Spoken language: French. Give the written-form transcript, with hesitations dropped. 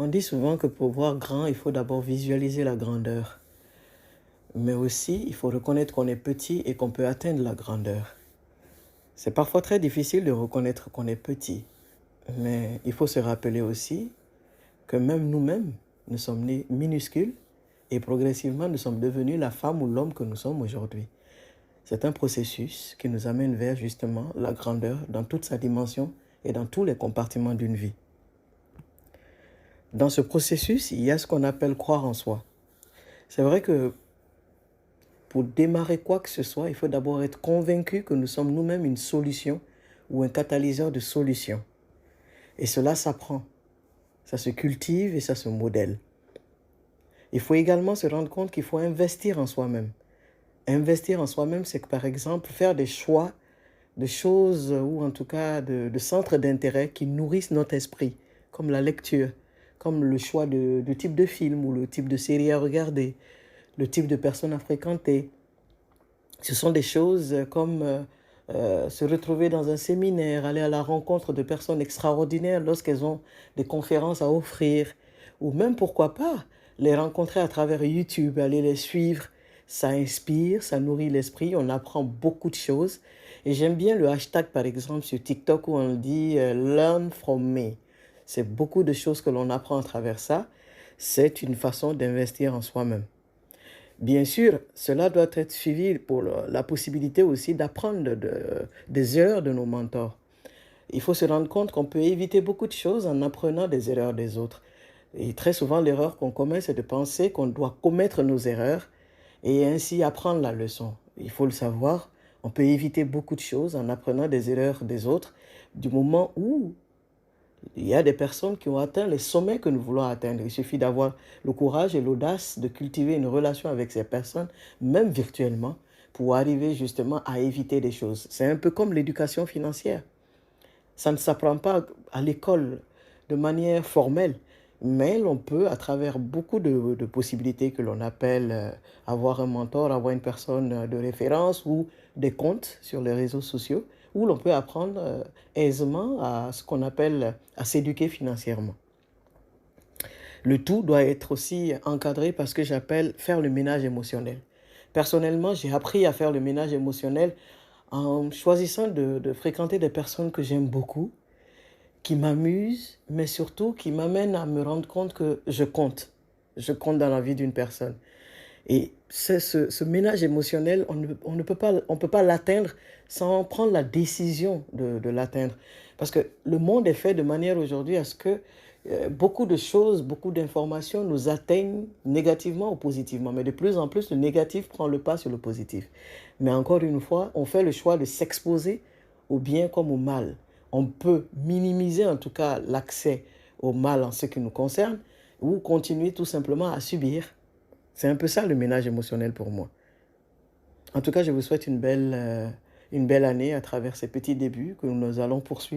On dit souvent que pour voir grand, il faut d'abord visualiser la grandeur. Mais aussi, il faut reconnaître qu'on est petit et qu'on peut atteindre la grandeur. C'est parfois très difficile de reconnaître qu'on est petit. Mais il faut se rappeler aussi que même nous-mêmes, nous sommes nés minuscules et progressivement, nous sommes devenus la femme ou l'homme que nous sommes aujourd'hui. C'est un processus qui nous amène vers justement la grandeur dans toute sa dimension et dans tous les compartiments d'une vie. Dans ce processus, il y a ce qu'on appelle croire en soi. C'est vrai que pour démarrer quoi que ce soit, il faut d'abord être convaincu que nous sommes nous-mêmes une solution ou un catalyseur de solution. Et cela s'apprend, ça se cultive et ça se modèle. Il faut également se rendre compte qu'il faut investir en soi-même. Investir en soi-même, c'est que par exemple, faire des choix de choses ou en tout cas de centres d'intérêt qui nourrissent notre esprit, comme la lecture, comme le choix de type de film ou le type de série à regarder, le type de personnes à fréquenter. Ce sont des choses comme se retrouver dans un séminaire, aller à la rencontre de personnes extraordinaires lorsqu'elles ont des conférences à offrir, ou même pourquoi pas les rencontrer à travers YouTube, aller les suivre. Ça inspire, ça nourrit l'esprit, on apprend beaucoup de choses. Et j'aime bien le hashtag par exemple sur TikTok où on dit Learn from me. C'est beaucoup de choses que l'on apprend à travers ça. C'est une façon d'investir en soi-même. Bien sûr, cela doit être suivi pour la possibilité aussi d'apprendre des erreurs de nos mentors. Il faut se rendre compte qu'on peut éviter beaucoup de choses en apprenant des erreurs des autres. Et très souvent, l'erreur qu'on commet, c'est de penser qu'on doit commettre nos erreurs et ainsi apprendre la leçon. Il faut le savoir, on peut éviter beaucoup de choses en apprenant des erreurs des autres du moment où il y a des personnes qui ont atteint les sommets que nous voulons atteindre. Il suffit d'avoir le courage et l'audace de cultiver une relation avec ces personnes, même virtuellement, pour arriver justement à éviter des choses. C'est un peu comme l'éducation financière. Ça ne s'apprend pas à l'école de manière formelle, mais l'on peut, à travers beaucoup de possibilités que l'on appelle avoir un mentor, avoir une personne de référence ou des comptes sur les réseaux sociaux, où l'on peut apprendre aisément à ce qu'on appelle à s'éduquer financièrement. Le tout doit être aussi encadré par ce que j'appelle faire le ménage émotionnel. Personnellement, j'ai appris à faire le ménage émotionnel en choisissant de fréquenter des personnes que j'aime beaucoup, qui m'amusent, mais surtout qui m'amènent à me rendre compte que je compte. Je compte dans la vie d'une personne. Et ce ménage émotionnel, on ne peut pas l'atteindre sans prendre la décision de l'atteindre. Parce que le monde est fait de manière aujourd'hui à ce que beaucoup de choses, beaucoup d'informations nous atteignent négativement ou positivement. Mais de plus en plus, le négatif prend le pas sur le positif. Mais encore une fois, on fait le choix de s'exposer au bien comme au mal. On peut minimiser en tout cas l'accès au mal en ce qui nous concerne ou continuer tout simplement à subir. C'est un peu ça le ménage émotionnel pour moi. En tout cas, je vous souhaite une belle année à travers ces petits débuts que nous allons poursuivre.